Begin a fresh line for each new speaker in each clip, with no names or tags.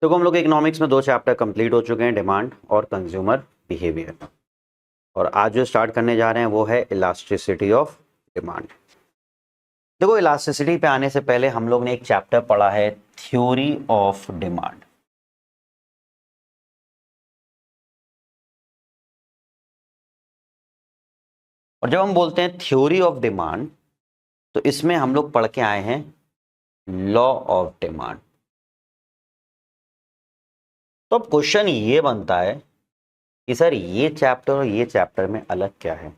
देखो हम लोग इकोनॉमिक्स में 2 चैप्टर कंप्लीट हो चुके हैं, डिमांड और कंज्यूमर बिहेवियर। और आज जो स्टार्ट करने जा रहे हैं वो है इलास्टिसिटी ऑफ डिमांड। देखो इलास्टिसिटी पे आने से पहले हम लोग ने एक चैप्टर पढ़ा है थ्योरी ऑफ डिमांड। और जब हम बोलते हैं थ्योरी ऑफ डिमांड तो इसमें हम लोग पढ़ के आए हैं लॉ ऑफ डिमांड। तो अब क्वेश्चन ये बनता है कि सर ये चैप्टर और ये चैप्टर में अलग क्या है,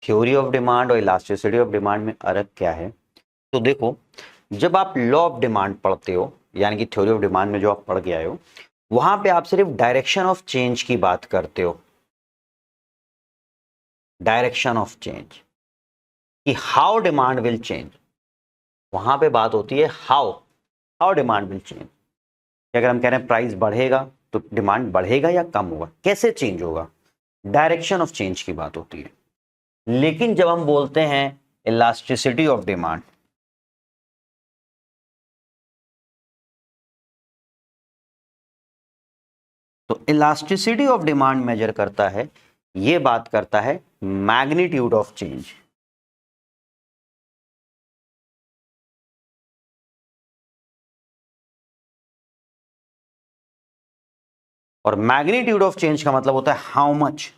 थ्योरी ऑफ डिमांड और इलास्टिसिटी ऑफ डिमांड में अलग क्या है। तो देखो जब आप लॉ ऑफ डिमांड पढ़ते हो यानी कि थ्योरी ऑफ डिमांड में जो आप पढ़ के आए हो वहां पे आप सिर्फ डायरेक्शन ऑफ चेंज की बात करते हो, डायरेक्शन ऑफ चेंज कि हाउ डिमांड विल चेंज। वहां पे बात होती है how how demand will change. अगर हम कह रहे हैं प्राइस बढ़ेगा तो डिमांड बढ़ेगा या कम होगा, कैसे चेंज होगा, डायरेक्शन ऑफ चेंज की बात होती है। लेकिन जब हम बोलते हैं इलास्टिसिटी ऑफ डिमांड तो इलास्टिसिटी ऑफ डिमांड मेजर करता है, ये बात करता है मैग्नीट्यूड ऑफ चेंज। और मैग्नीट्यूड ऑफ चेंज का मतलब होता है हाउ मच।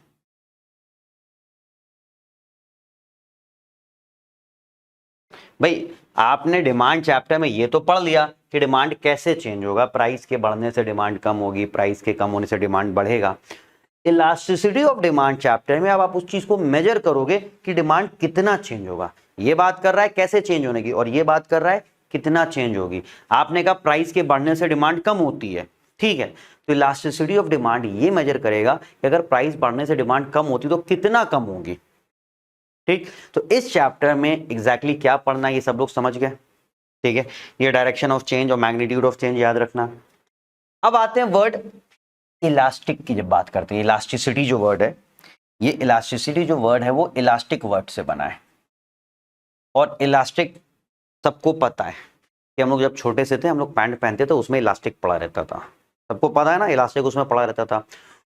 भाई आपने डिमांड चैप्टर में ये तो पढ़ लिया कि डिमांड कैसे चेंज होगा, प्राइस के बढ़ने से डिमांड कम होगी, प्राइस के कम होने से डिमांड बढ़ेगा। इलास्टिसिटी ऑफ डिमांड चैप्टर में अब आप उस चीज को मेजर करोगे कि डिमांड कितना चेंज होगा। ये बात कर रहा है कैसे चेंज होने की और ये बात कर रहा है कितना चेंज होगी। आपने कहा प्राइस के बढ़ने से डिमांड कम होती है, ठीक है, तो इलास्टिसिटी ऑफ डिमांड ये मेजर करेगा कि अगर प्राइस बढ़ने से डिमांड कम होती तो कितना कम होगी। ठीक, तो इस चैप्टर में एग्जैक्टली क्या पढ़ना है ये सब लोग समझ गए, ठीक है। ये डायरेक्शन ऑफ चेंज और मैग्नीट्यूड ऑफ चेंज याद रखना। अब आते हैं वर्ड इलास्टिक की। जब बात करते हैं इलास्टिसिटी जो वर्ड है, ये इलास्टिसिटी जो वर्ड है वो इलास्टिक वर्ड से बना है। और इलास्टिक सबको पता है कि हम लोग जब छोटे से थे हम लोग पैंट पहनते थे उसमें इलास्टिक पड़ा रहता था, सबको पता है ना, इलास्टिक उसमें पड़ा रहता था।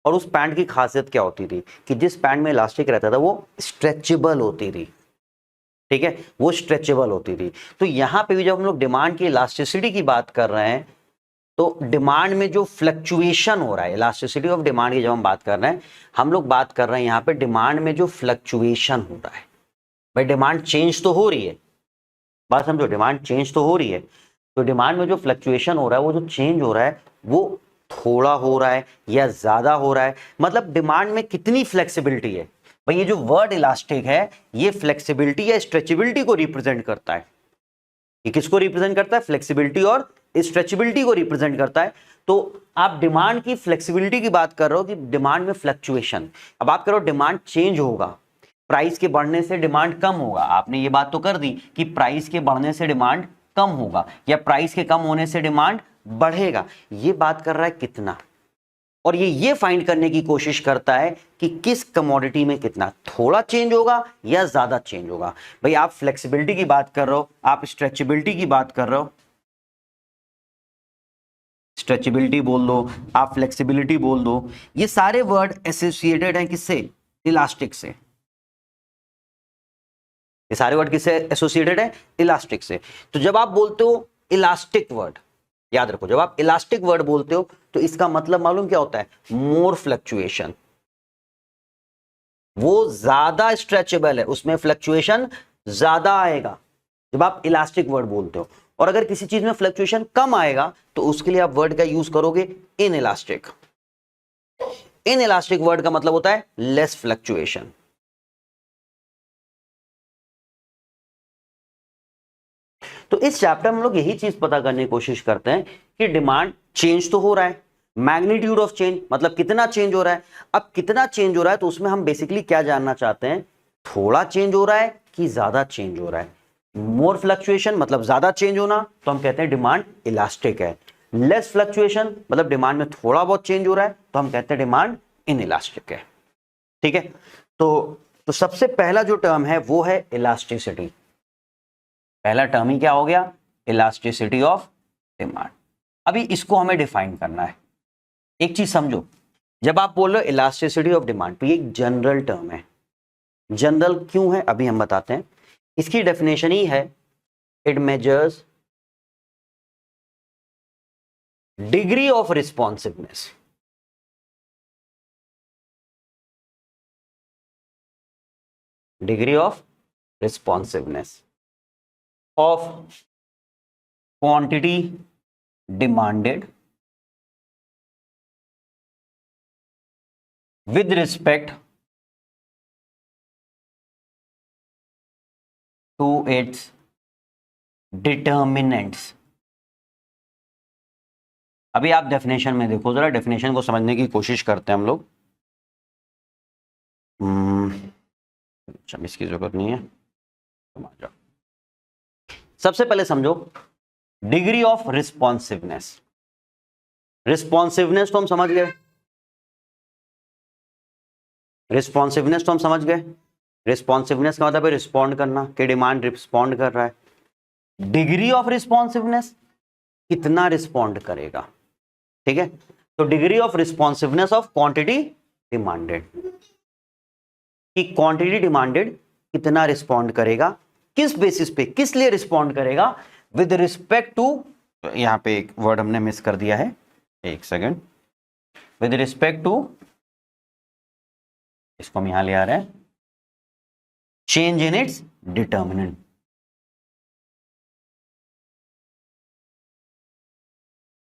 और उस पैंट की खासियत क्या होती थी कि जिस पैंट में इलास्टिक रहता था वो स्ट्रेचेबल होती थी, ठीक है, वो स्ट्रेचेबल होती थी। तो यहाँ पे भी जब हम लोग डिमांड की इलास्टिसिटी की बात कर रहे हैं तो डिमांड में जो फ्लक्चुएशन हो रहा है, इलास्टिसिटी ऑफ डिमांड की जब हम बात कर रहे हैं, हम लोग बात कर रहे हैं यहाँ पे डिमांड में जो फ्लक्चुएशन हो रहा है। भाई डिमांड चेंज तो हो रही है, बात समझो, डिमांड चेंज तो हो रही है, तो डिमांड में जो फ्लक्चुएशन हो रहा है, वो जो चेंज हो रहा है वो थोड़ा हो रहा है या ज्यादा हो रहा है, मतलब डिमांड में कितनी फ्लेक्सिबिलिटी है। भाई ये जो वर्ड इलास्टिक है ये फ्लेक्सिबिलिटी या स्ट्रेचेबिलिटी को रिप्रेजेंट करता है। ये किसको रिप्रेजेंट करता है, फ्लेक्सिबिलिटी और स्ट्रेचेबिलिटी को रिप्रेजेंट करता है। तो आप डिमांड की फ्लेक्सिबिलिटी की बात कर रहे हो कि डिमांड में फ्लक्चुएशन, अब आप करो डिमांड चेंज होगा, प्राइस के बढ़ने से डिमांड कम होगा, आपने ये बात तो कर दी कि प्राइस के बढ़ने से डिमांड कम होगा या प्राइस के कम होने से डिमांड बढ़ेगा। ये बात कर रहा है कितना, और ये फाइंड करने की कोशिश करता है कि किस कमोडिटी में कितना, थोड़ा चेंज होगा या ज्यादा चेंज होगा। भाई आप फ्लेक्सिबिलिटी की बात कर रहे हो, आप स्ट्रेचेबिलिटी की बात कर रहे हो, स्ट्रेचेबिलिटी बोल दो, आप फ्लेक्सिबिलिटी बोल दो, ये सारे वर्ड एसोसिएटेड हैं किससे, इलास्टिक से। ये सारे वर्ड किससे एसोसिएटेड है, इलास्टिक से। तो जब आप बोलते हो इलास्टिक वर्ड, याद रखो जब आप इलास्टिक वर्ड बोलते हो तो इसका मतलब मालूम क्या होता है, मोर फ्लक्चुएशन, वो ज्यादा स्ट्रेचेबल है, उसमें फ्लक्चुएशन ज्यादा आएगा जब आप इलास्टिक वर्ड बोलते हो। और अगर किसी चीज में फ्लक्चुएशन कम आएगा तो उसके लिए आप वर्ड का यूज करोगे in elastic. In elastic word का मतलब होता है लेस फ्लक्चुएशन। तो इस चैप्टर में हम लोग यही चीज पता करने की कोशिश करते हैं कि डिमांड चेंज तो हो रहा है, मैग्नीट्यूड ऑफ चेंज मतलब कितना चेंज हो रहा है। अब कितना चेंज हो रहा है तो उसमें हम बेसिकली क्या जानना चाहते हैं, थोड़ा चेंज हो रहा है कि ज्यादा चेंज हो रहा है। मोर फ्लक्चुएशन मतलब ज्यादा चेंज होना, तो हम कहते हैं डिमांड इलास्टिक है। लेस फ्लक्चुएशन मतलब डिमांड में थोड़ा बहुत चेंज हो रहा है, तो हम कहते हैं डिमांड इन इलास्टिक है, ठीक है। तो सबसे पहला जो टर्म है वो है इलास्टिसिटी। पहला टर्म ही क्या हो गया, इलास्टिसिटी ऑफ डिमांड। अभी इसको हमें डिफाइन करना है। एक चीज समझो, जब आप बोल रहे हो इलास्टिसिटी ऑफ डिमांड, तो ये एक जनरल टर्म है। जनरल क्यों है अभी हम बताते हैं। इसकी डेफिनेशन ही है, it measures degree of responsiveness, degree of responsiveness of quantity demanded with respect to its determinants। अभी आप डेफिनेशन में देखो जरा, डेफिनेशन को समझने की कोशिश करते हैं हम लोग। इसकी जरूरत नहीं है, समझ जाओ। सबसे पहले समझो डिग्री ऑफ रिस्पॉन्सिवनेस। रिस्पॉन्सिवनेस तो हम समझ गए, रिस्पॉन्सिवनेस तो हम समझ गए। रिस्पॉन्सिवनेस का मतलब है रिस्पॉन्ड करना, कि डिमांड रिस्पॉन्ड कर रहा है। डिग्री ऑफ रिस्पॉन्सिवनेस, कितना रिस्पॉन्ड करेगा, ठीक है। तो degree of responsiveness of quantity demanded, कि क्वांटिटी डिमांडेड कितना रिस्पॉन्ड करेगा, किस बेसिस पे, किस लिए रिस्पॉन्ड करेगा, विद रिस्पेक्ट टू, यहां पे एक वर्ड हमने मिस कर दिया है, एक सेकेंड, विद रिस्पेक्ट टू, इसको हम यहां ले आ रहे हैं, change in its determinant.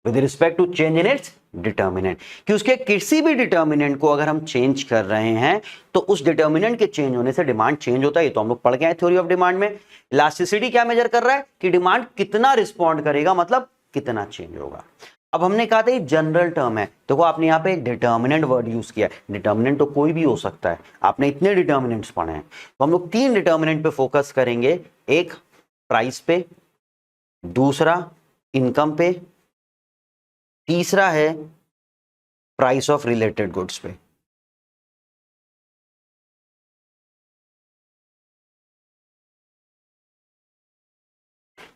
With respect to change in its determinant, कि उसके किसी भी डिटर्मिनेंट को अगर हम चेंज कर रहे हैं तो उस डिटर्मिनेंट के चेंज होने से डिमांड चेंज होता है। ये तो हम लोग पढ़ गए हैं थ्योरी ऑफ डिमांड में। इलास्टिसिटी क्या मेजर कर रहा है, कि डिमांड कितना रिस्पॉन्ड करेगा, मतलब कितना चेंज होगा। अब हमने कहा था ये जनरल टर्म है, देखो आपने यहाँ पे एक डिटर्मिनेंट वर्ड यूज किया है। डिटर्मिनेंट तो कोई भी हो सकता है, आपने इतने डिटर्मिनेंट्स पढ़े हैं, तो हम लोग 3 डिटर्मिनेंट पे फोकस करेंगे। एक प्राइस पे, दूसरा इनकम पे, तीसरा है प्राइस ऑफ रिलेटेड गुड्स पे।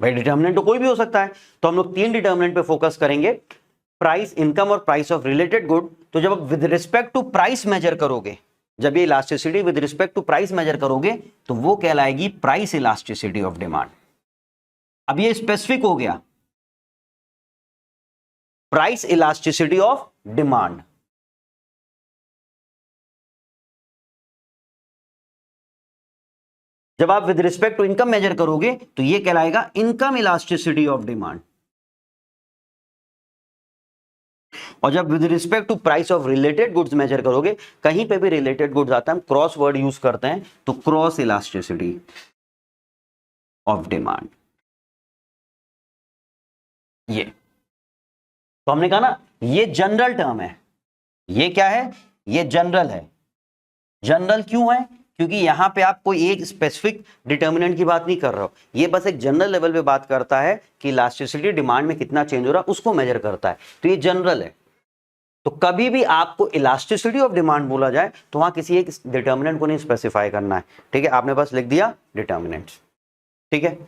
भाई डिटर्मिनेंट तो कोई भी हो सकता है, तो हम लोग 3 डिटर्मिनेंट पे फोकस करेंगे, प्राइस, इनकम और प्राइस ऑफ रिलेटेड गुड। तो जब आप with respect to price measure करोगे, जब ये elasticity with respect to price measure करोगे, तो वो कहलाएगी प्राइस इलास्टिसिटी ऑफ डिमांड। अब ये स्पेसिफिक हो गया, प्राइस इलास्टिसिटी ऑफ डिमांड। जब आप with respect to income measure करोगे तो ये कहलाएगा इनकम इलास्टिसिटी ऑफ डिमांड। और जब with respect to price of related goods measure करोगे, कहीं पे भी रिलेटेड गुड्स आता है, हम क्रॉस वर्ड यूज करते हैं, तो क्रॉस इलास्टिसिटी ऑफ डिमांड। ये तो हमने कहा ना, ये जनरल टर्म है। ये क्या है, ये जनरल है। जनरल क्यों है, क्योंकि यहां पे आप कोई एक स्पेसिफिक डिटर्मिनेंट की बात नहीं कर रहे हो, ये बस एक जनरल लेवल पे बात करता है कि इलास्टिसिटी डिमांड में कितना चेंज हो रहा है उसको मेजर करता है, तो ये जनरल है। तो कभी भी आपको इलास्टिसिटी ऑफ डिमांड बोला जाए तो वहां किसी एक डिटर्मिनेंट को नहीं स्पेसिफाई करना है, ठीक है, आपने बस लिख दिया डिटर्मिनेंट्स, ठीक है।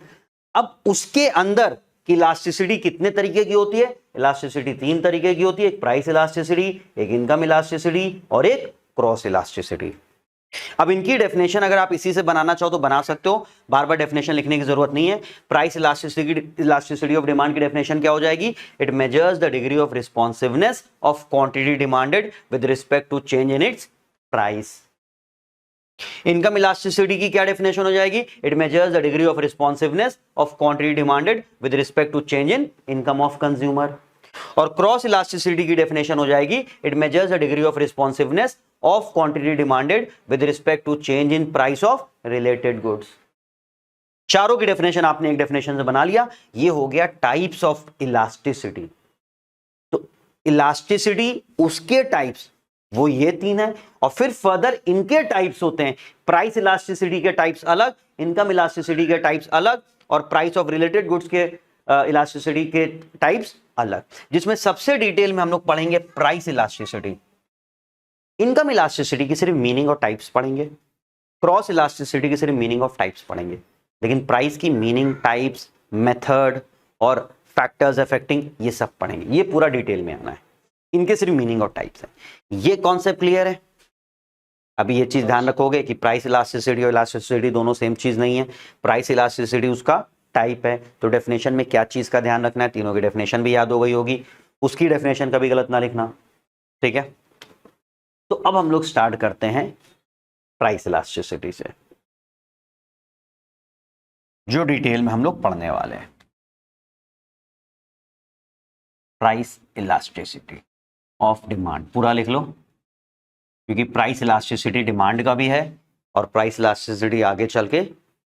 अब उसके अंदर कि इलास्टिसिटी कितने तरीके की होती है, इलास्टिसिटी 3 तरीके की होती है, एक प्राइस इलास्टिसिटी, एक इनकम इलास्टिसिटी और एक क्रॉस इलास्टिसिटी। अब इनकी डेफिनेशन अगर आप इसी से बनाना चाहो तो बना सकते हो, बार बार डेफिनेशन लिखने की जरूरत नहीं है। प्राइस इलास्टिसिटी ऑफ डिमांड की डेफिनेशन क्या हो जाएगी, it measures the degree of responsiveness of quantity demanded with respect to change in its price. Income elasticity की क्या डेफिनेशन हो जाएगी, it measures the degree of responsiveness of quantity demanded with respect to change in income of consumer. और cross elasticity की definition हो जाएगी, it measures the degree of responsiveness of quantity demanded with respect to change in price of related goods. चारों की definition आपने एक definition से बना लिया। ये हो गया टाइप्स ऑफ इलास्टिसिटी। तो इलास्टिसिटी, उसके टाइप्स वो ये 3 है, और फिर फर्दर इनके टाइप्स होते हैं। प्राइस इलास्टिसिटी के टाइप्स अलग, इनकम इलास्टिसिटी के टाइप्स अलग, और प्राइस ऑफ रिलेटेड गुड्स के इलास्टिसिटी के टाइप्स अलग, जिसमें सबसे डिटेल में हम लोग पढ़ेंगे प्राइस इलास्टिसिटी। इनकम इलास्टिसिटी की सिर्फ मीनिंग और टाइप्स पढ़ेंगे, क्रॉस इलास्टिसिटी की सिर्फ मीनिंग ऑफ टाइप्स पढ़ेंगे, लेकिन प्राइस की मीनिंग, टाइप्स, मेथड और फैक्टर्स अफेक्टिंग, ये सब पढ़ेंगे, ये पूरा डिटेल में आना है, इनके सिर्फ मीनिंग और टाइप्स है। ये कॉन्सेप्ट क्लियर है? अभी ये चीज ध्यान रखोगे कि प्राइस इलास्टिसिटी और इलास्टिसिटी दोनों सेम चीज नहीं है। प्राइस इलास्टिसिटी उसका टाइप है, तो डेफिनेशन में क्या चीज का ध्यान रखना है, तीनों की डेफिनेशन भी याद हो गई होगी, उसकी डेफिनेशन कभी गलत ना लिखना, ठीक है। तो अब हम लोग स्टार्ट करते हैं प्राइस इलास्टिसिटी से, जो डिटेल में हम लोग पढ़ने वाले हैं। प्राइस इलास्टिसिटी ऑफ डिमांड पूरा लिख लो, क्योंकि प्राइस इलास्टिसिटी डिमांड का भी है और प्राइस इलास्टिसिटी आगे चल के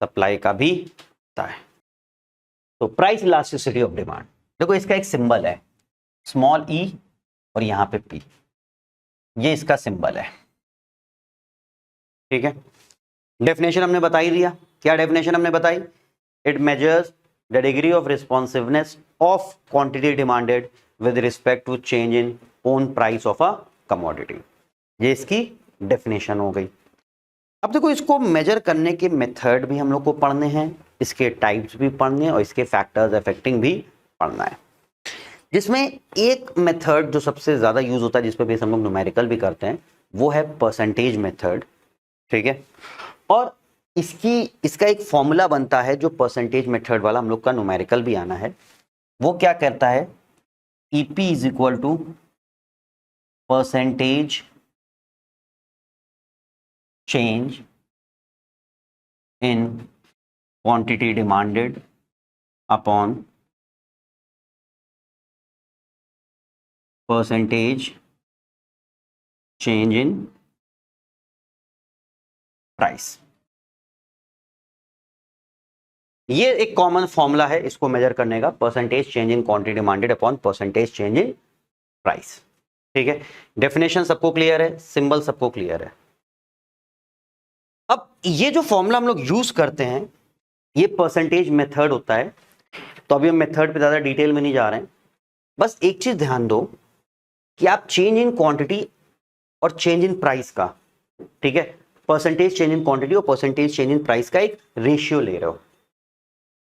सप्लाई का भी होता है। तो प्राइस इलास्टिसिटी ऑफ डिमांड, देखो इसका एक सिंबल है स्मॉल ई और यहां पे पी, ये इसका सिंबल है, ठीक है। डेफिनेशन हमने बता ही दिया, क्या डेफिनेशन हमने बताई? It measures the degree of responsiveness of quantity demanded with respect to change in own price of a commodity, ये इसकी डेफिनेशन हो गई। अब देखो इसको मेजर करने के मेथड भी हम लोग को पढ़ने हैं, इसके टाइप्स भी पढ़ने हैं और इसके फैक्टर्स अफेक्टिंग भी पढ़ना है, जिसमें एक मेथड जो सबसे ज्यादा यूज होता है, जिस पे बेस हम लोग न्यूमेरिकल भी करते हैं, वो है परसेंटेज मेथड, ठीक है। और इसका एक फॉर्मूला बनता है जो परसेंटेज मेथड वाला, हम लोग का न्यूमेरिकल भी आना है। वो क्या कहता है? EP is equal to percentage change in quantity demanded upon percentage change in price। ये एक कॉमन फॉर्मूला है इसको मेजर करने का, percentage change in quantity demanded upon percentage change in price, ठीक है। डेफिनेशन सबको क्लियर है, सिंबल सबको क्लियर है। अब ये जो फॉर्मूला हम लोग यूज करते हैं, ये परसेंटेज मेथड होता है। तो अभी हम मेथड पे ज्यादा डिटेल में नहीं जा रहे हैं, बस एक चीज ध्यान दो कि आप चेंज इन क्वांटिटी और चेंज इन प्राइस का, ठीक है, परसेंटेज चेंज इन क्वांटिटी और परसेंटेज चेंज इन प्राइस का एक रेशियो ले रहे हो।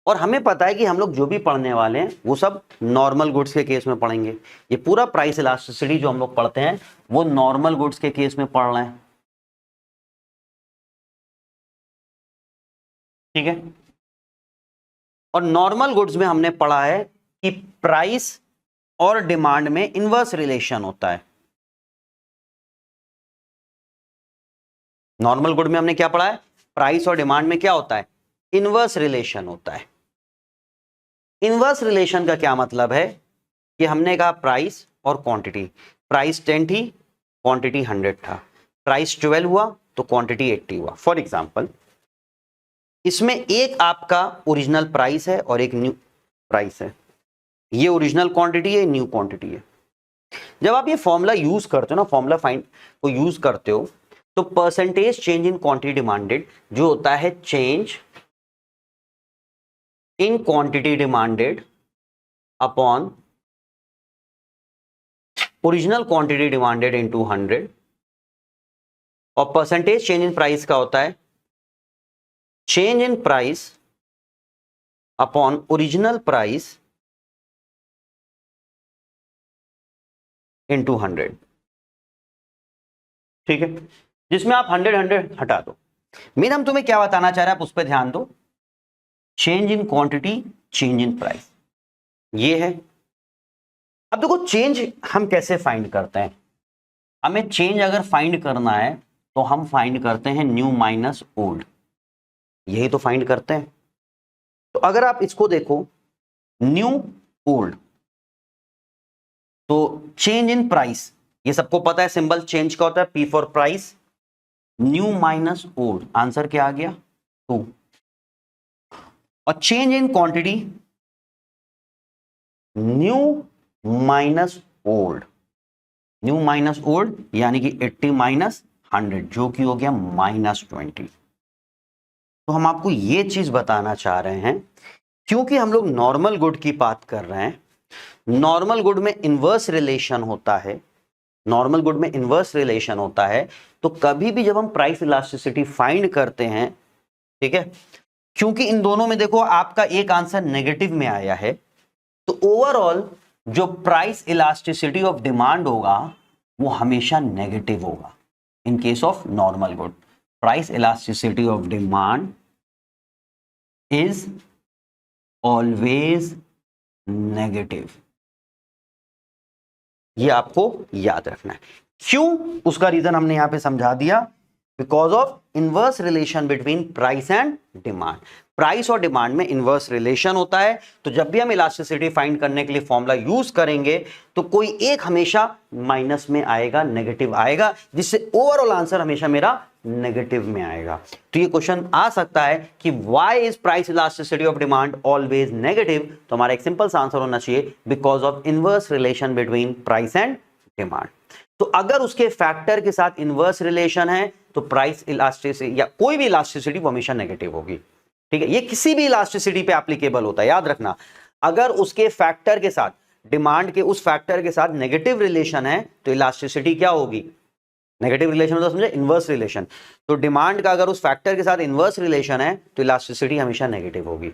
और हमें पता है कि हम लोग जो भी पढ़ने वाले हैं वो सब नॉर्मल गुड्स के केस में पढ़ेंगे। ये पूरा प्राइस इलास्टिसिटी जो हम लोग पढ़ते हैं वो नॉर्मल गुड्स के केस में पढ़ रहे हैं, ठीक है। और नॉर्मल गुड्स में हमने पढ़ा है कि प्राइस और डिमांड में इनवर्स रिलेशन होता है। नॉर्मल गुड में हमने क्या पढ़ा है? प्राइस और डिमांड में क्या होता है? इनवर्स रिलेशन होता है। इनवर्स रिलेशन का क्या मतलब है कि हमने कहा प्राइस और क्वांटिटी, प्राइस 10 थी, क्वांटिटी 100 था, प्राइस 12 हुआ तो क्वांटिटी 80 हुआ। फॉर एग्जांपल, इसमें एक आपका ओरिजिनल प्राइस है और एक न्यू प्राइस है, ये ओरिजिनल क्वांटिटी है, न्यू क्वांटिटी है। जब आप ये फॉर्मूला यूज करते हो ना, फॉर्मूला फाइंड को यूज करते हो, तो percentage change in quantity demanded जो होता है change in quantity demanded upon original quantity demanded into 100, और परसेंटेज चेंज इन प्राइस का होता है change in price upon original price into 100, ठीक है। जिसमें आप 100 हटा दो। मेन हम तुम्हें क्या बताना चाह रहे हैं आप उस पर ध्यान दो, change in quantity change in price, ये है। अब देखो चेंज हम कैसे फाइंड करते हैं, हमें चेंज अगर फाइंड करना है तो हम फाइंड करते हैं न्यू माइनस ओल्ड, यही तो फाइंड करते हैं। तो अगर आप इसको देखो न्यू ओल्ड, तो चेंज इन प्राइस, ये सबको पता है सिंबल चेंज का होता है P for price, new minus old, answer क्या आ गया 2। और change in quantity new minus old, new minus old यानी कि 80 माइनस 100 जो कि हो गया -20। तो हम आपको ये चीज बताना चाह रहे हैं, क्योंकि हम लोग नॉर्मल गुड की बात कर रहे हैं, नॉर्मल गुड में इनवर्स रिलेशन होता है, नॉर्मल गुड में इनवर्स रिलेशन होता है। तो कभी भी जब हम प्राइस इलास्टिसिटी फाइंड करते हैं, ठीक है, क्योंकि इन दोनों में देखो आपका एक आंसर नेगेटिव में आया है, तो ओवरऑल जो प्राइस इलास्टिसिटी ऑफ डिमांड होगा वो हमेशा नेगेटिव होगा in case of normal good. Price elasticity of demand is always negative, ये आपको याद रखना है। क्यों, उसका रीजन हमने यहां पे समझा दिया, because of inverse relation between price and demand. Price और डिमांड में इनवर्स रिलेशन होता है, तो जब भी हम इलास्टिसिटी फाइंड करने के लिए फॉर्मूला यूज करेंगे तो कोई एक हमेशा माइनस में आएगा, नेगेटिव आएगा, जिससे ओवरऑल आंसर हमेशा मेरा नेगेटिव में आएगा। तो ये क्वेश्चन आ सकता है कि why is price elasticity of demand always negative, तो हमारा एक सिंपल सा आंसर होना चाहिए because of inverse relation between price and demand. तो अगर उसके फैक्टर के साथ इनवर्स रिलेशन है तो प्राइस इलास्टिसिटी या कोई भी इलास्टिसिटी वो हमेशा नेगेटिव होगी। ठीक है, ये किसी भी इलास्टिसिटी पे एप्लीकेबल होता है, याद रखना। अगर उसके फैक्टर के साथ, डिमांड के उस फैक्टर के साथ नेगेटिव रिलेशन है तो इलास्टिसिटी क्या होगी, नेगेटिव रिलेशन होता है, समझे, इनवर्स रिलेशन। तो डिमांड का अगर उस फैक्टर के साथ इनवर्स रिलेशन है तो इलास्टिसिटी हमेशा नेगेटिव होगी।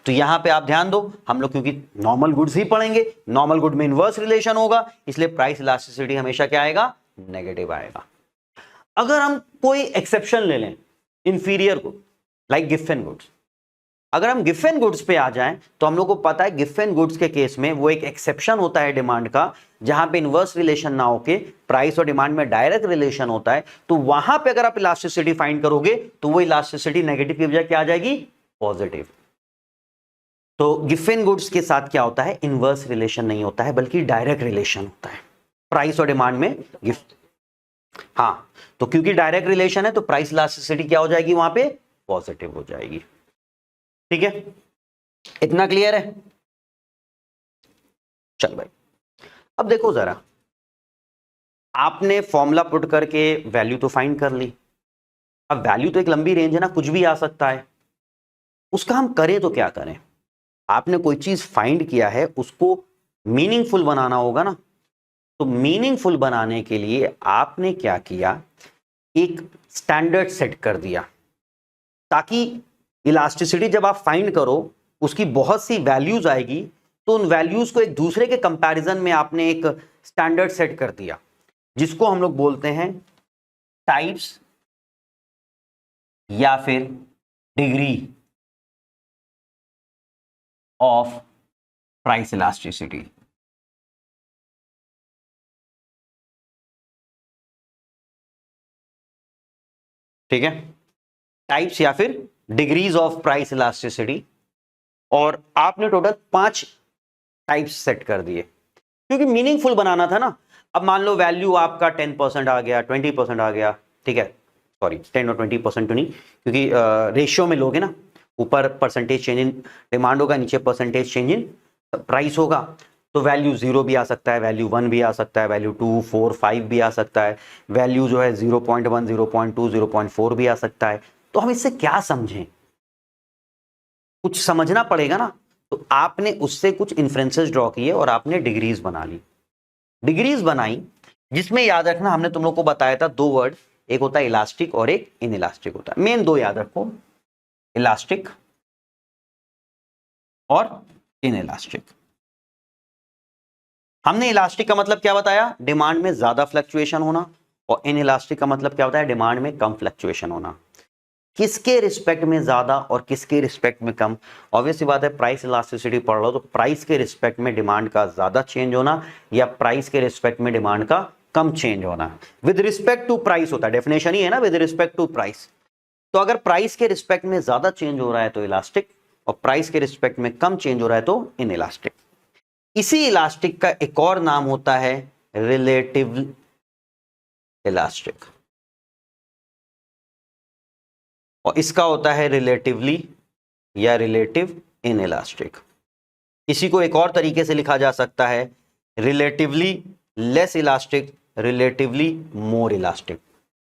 तो यहां पे आप ध्यान दो, हम लोग क्योंकि नॉर्मल गुड्स ही पढ़ेंगे, नॉर्मल गुड में इनवर्स रिलेशन होगा, इसलिए प्राइस इलास्टिसिटी हमेशा क्या आएगा, नेगेटिव आएगा। अगर हम कोई एक्सेप्शन ले लें, inferior good like gift goods, अगर हम गिफ्ट गुड्स पे आ जाएं तो हम लोग को पता है गिफ्ट गुड्स के केस में वो एक एक्सेप्शन होता है डिमांड का, जहां पे इनवर्स रिलेशन ना होके प्राइस और डिमांड में डायरेक्ट रिलेशन होता है। तो वहां पे अगर आप इलास्टिसिटी फाइंड करोगे तो वो इलास्टिसिटी नेगेटिव की बजाय क्या आ जाएगी, पॉजिटिव। तो गिफ्ट गुड्स के साथ क्या होता है, इनवर्स रिलेशन नहीं होता है बल्कि डायरेक्ट रिलेशन होता है प्राइस और डिमांड में गिफ्ट। हाँ, तो क्योंकि डायरेक्ट रिलेशन है तो प्राइस इलास्टिसिटी क्या हो जाएगी, वहां पे पॉजिटिव हो जाएगी। ठीक है, इतना क्लियर है। चल भाई, अब देखो जरा, आपने फॉर्मूला पुट करके वैल्यू तो फाइंड कर ली। अब वैल्यू तो एक लंबी रेंज है ना, कुछ भी आ सकता है। उसका हम करें तो क्या करें, आपने कोई चीज फाइंड किया है उसको मीनिंगफुल बनाना होगा ना। तो मीनिंगफुल बनाने के लिए आपने क्या किया, एक स्टैंडर्ड सेट कर दिया, ताकि इलास्टिसिटी जब आप फाइंड करो उसकी बहुत सी वैल्यूज आएगी, तो उन वैल्यूज को एक दूसरे के कंपैरिजन में आपने एक स्टैंडर्ड सेट कर दिया, जिसको हम लोग बोलते हैं टाइप्स या फिर डिग्री ऑफ प्राइस इलास्टिसिटी। ठीक है, टाइप्स या फिर डिग्रीज ऑफ प्राइस इलास्टिसिटी। और आपने टोटल 5 टाइप्स सेट कर दिए, क्योंकि मीनिंगफुल बनाना था ना। अब मान लो वैल्यू आपका 10% आ गया, 20% आ गया, ठीक है, सॉरी 10 और 20% तो नहीं, क्योंकि रेशियो में लोगे ना, ऊपर परसेंटेज चेंज इन डिमांड होगा, नीचे परसेंटेज चेंज इन प्राइस होगा। तो वैल्यू 0 भी आ सकता है, वैल्यू 1 भी आ सकता है, वैल्यू 2, 4, 5 भी आ सकता है, वैल्यू जो है 0.1, 0.2, 0.4 भी आ सकता है। तो हम इससे क्या समझें, कुछ समझना पड़ेगा ना। तो आपने उससे कुछ इन्फ्रेंसेस ड्रॉ किए और आपने डिग्रीज बना ली। डिग्रीज बनाई जिसमें याद रखना हमने तुम लोग को बताया था 2 वर्ड, एक होता है इलास्टिक और एक इनइलास्टिक होता है। मेन 2 याद रखो, इलास्टिक और इनइलास्टिक। हमने इलास्टिक का मतलब क्या बताया, डिमांड में ज्यादा फ्लक्चुएशन होना, और इनइलास्टिक का मतलब क्या होता है, डिमांड में कम फ्लक्चुएशन होना। किसके रिस्पेक्ट में ज्यादा और किसके रिस्पेक्ट में कम, ऑब्वियसली बात है, प्राइस इलास्टिसिटी पढ़ लो तो प्राइस के रिस्पेक्ट में डिमांड का ज्यादा चेंज होना या प्राइस के रिस्पेक्ट में डिमांड का कम चेंज होना। विद रिस्पेक्ट टू प्राइस होता है, डेफिनेशन ही है ना, विद रिस्पेक्ट टू प्राइस। तो अगर प्राइस के रिस्पेक्ट में ज्यादा चेंज हो रहा है तो इलास्टिक, और प्राइस के रिस्पेक्ट में कम चेंज हो रहा है तो इनइलास्टिक। इसी इलास्टिक का एक और नाम होता है रिलेटिव इलास्टिक, और इसका होता है रिलेटिवली या रिलेटिव इनइलास्टिक। इसी को एक और तरीके से लिखा जा सकता है रिलेटिवली लेस इलास्टिक, रिलेटिवली मोर इलास्टिक।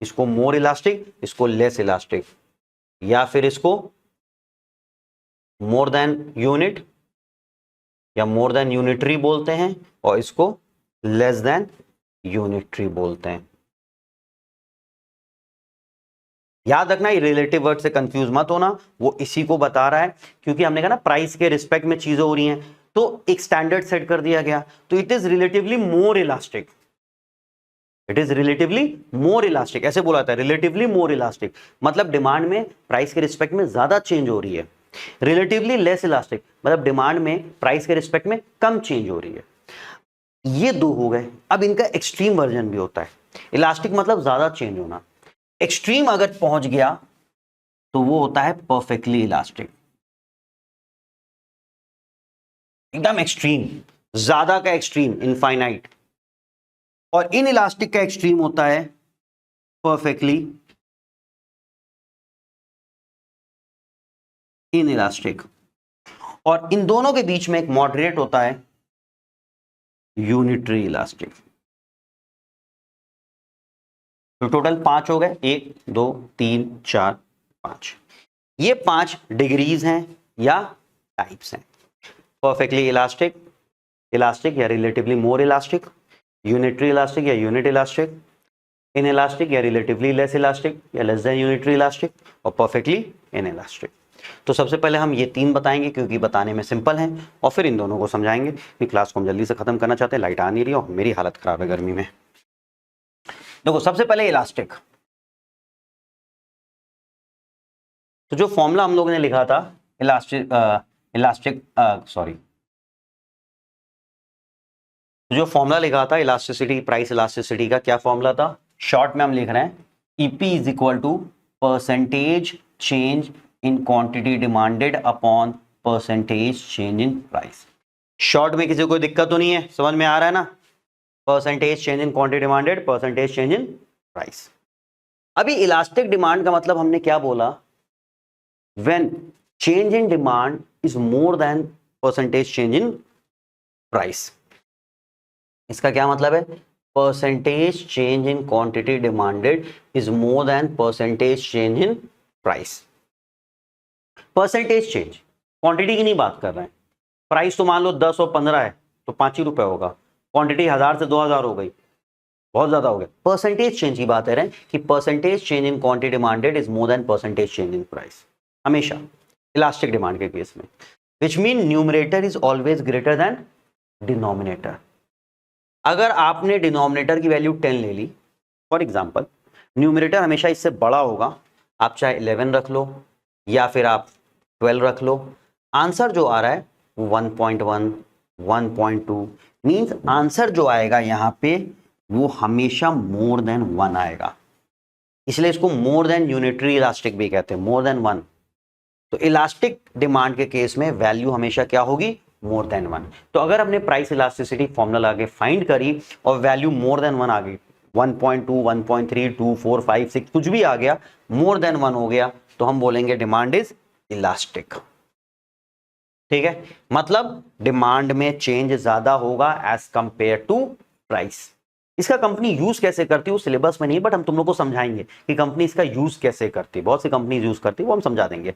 इसको मोर इलास्टिक, इसको लेस इलास्टिक, या फिर इसको मोर देन यूनिट या मोर देन यूनिटरी बोलते हैं, और इसको लेस देन यूनिटरी बोलते हैं। याद रखना, ये रिलेटिव वर्ड से कंफ्यूज मत होना, वो इसी को बता रहा है, क्योंकि हमने कहा ना प्राइस के रिस्पेक्ट में चीजें हो रही हैं, तो एक स्टैंडर्ड सेट कर दिया गया, तो it is relatively more elastic, it is relatively more elastic, ऐसे बोला था रिलेटिवली मोर इलास्टिक, मतलब डिमांड में प्राइस के रिस्पेक्ट में ज्यादा चेंज हो रही है। रिलेटिवली लेस इलास्टिक मतलब डिमांड में प्राइस के रिस्पेक्ट में कम चेंज हो रही है। ये दो हो गए। अब इनका एक्सट्रीम वर्जन भी होता है। इलास्टिक मतलब ज्यादा चेंज होना, एक्सट्रीम अगर पहुंच गया तो वो होता है परफेक्टली इलास्टिक, एकदम एक्सट्रीम, ज्यादा का एक्सट्रीम इनफाइनाइट, और इन इलास्टिक का एक्सट्रीम होता है परफेक्टली इन इलास्टिक, और इन दोनों के बीच में एक मॉडरेट होता है यूनिटरी इलास्टिक। तो टोटल 5 हो गए, 1 2 3 4 5, ये 5 डिग्रीज हैं या टाइप्स हैं। परफेक्टली इलास्टिक, इलास्टिक या रिलेटिवली मोर इलास्टिक, यूनिटरी इलास्टिक या यूनिट इलास्टिक, इन इलास्टिक या रिलेटिवली लेस इलास्टिक या लेस देन यूनिटरी इलास्टिक, और परफेक्टली इन इलास्टिक। तो सबसे पहले हम ये 3 बताएंगे क्योंकि बताने में सिंपल हैं, और फिर इन दोनों को समझाएंगे कि क्लास को हम जल्दी से खत्म करना चाहते हैं, लाइट आ नहीं रही और मेरी हालत खराब है गर्मी में। देखो सबसे पहले इलास्टिक, तो जो फॉर्मूला हम लोगों ने लिखा था जो फॉर्मूला लिखा था इलास्टिसिटी, प्राइस इलास्टिसिटी का क्या फॉर्मूला था? शॉर्ट में हम लिख रहे हैं EP is equal to percentage change in quantity demanded upon percentage change in price. Short में किसी को दिक्कत तो नहीं है, समझ में आ रहा है ना? Percentage change in quantity demanded, percentage change in price. अभी इलास्टिक डिमांड का मतलब हमने क्या बोला? When change in demand is more than percentage change in price. इसका क्या मतलब है? Percentage change in quantity demanded is more than percentage change in price. Percentage change, quantity की नहीं बात कर रहे हैं। प्राइस तो मान लो 10 और 15 है तो 5 ही रुपए होगा, क्वांटिटी 1000 से 2000 हो गई, बहुत ज्यादा हो गया। परसेंटेज चेंज की बात कर रहे हैं कि percentage change in quantity demanded is more than percentage change in price, हमेशा इलास्टिक डिमांड के केस में, which mean numerator is always greater than denominator. अगर आपने डिनोमिनेटर की वैल्यू 10 ले ली फॉर एग्जांपल, न्यूमरेटर हमेशा इससे बड़ा होगा, आप चाहे 11 रख लो या फिर आप 12 रख लो, आंसर जो आ रहा है 1.1 1.2 मींस आंसर जो आएगा यहां पे वो हमेशा मोर देन 1 आएगा, इसलिए इसको मोर देन यूनिटरी इलास्टिक भी कहते हैं, मोर देन 1। तो इलास्टिक डिमांड के केस में वैल्यू हमेशा क्या होगी? मोर देन 1। तो अगर हमने प्राइस इलास्टिसिटी फॉर्मूला आगे फाइंड करी और वैल्यू मोर देन 1 आ गई, 1.2 1.3 2 4 5 6 कुछ भी आ गया, मोर देन 1 हो गया, तो हम बोलेंगे डिमांड इज इलास्टिक। ठीक है, मतलब डिमांड में चेंज ज्यादा होगा एज कंपेयर टू प्राइस। इसका कंपनी यूज कैसे करती है वो सिलेबस में नहीं, बट हम तुम लोग को समझाएंगे कि कंपनी इसका यूज कैसे करती है, बहुत सी कंपनी यूज करती है, वो हम समझा देंगे।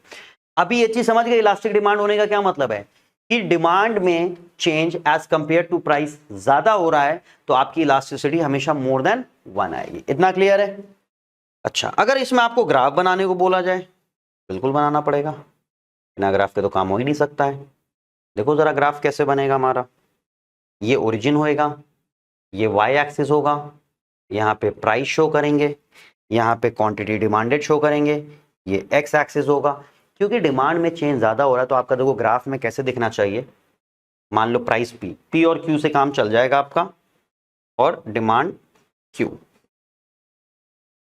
अभी ये चीज समझ गए इलास्टिक डिमांड होने का क्या मतलब है, कि डिमांड में change as compare to price ज्यादा हो रहा है तो आपकी इलास्टिसिटी हमेशा मोर देन 1 आएगी। इतना क्लियर है? अच्छा, अगर इसमें आपको ग्राफ बनाने को बोला जाए, बिल्कुल बनाना पड़ेगा, बिना ग्राफ के तो काम हो ही नहीं सकता है। देखो जरा ग्राफ कैसे बनेगा हमारा, ये ओरिजिन होएगा, ये वाई एक्सिस होगा, यहाँ पे प्राइस शो करेंगे, यहाँ पे क्वांटिटी डिमांडेड शो करेंगे, ये एक्स एक्सिस होगा। क्योंकि डिमांड में चेंज ज्यादा हो रहा है तो आपका देखो ग्राफ में कैसे दिखना चाहिए, मान लो प्राइस पी और क्यू से काम चल जाएगा आपका, और डिमांड क्यू।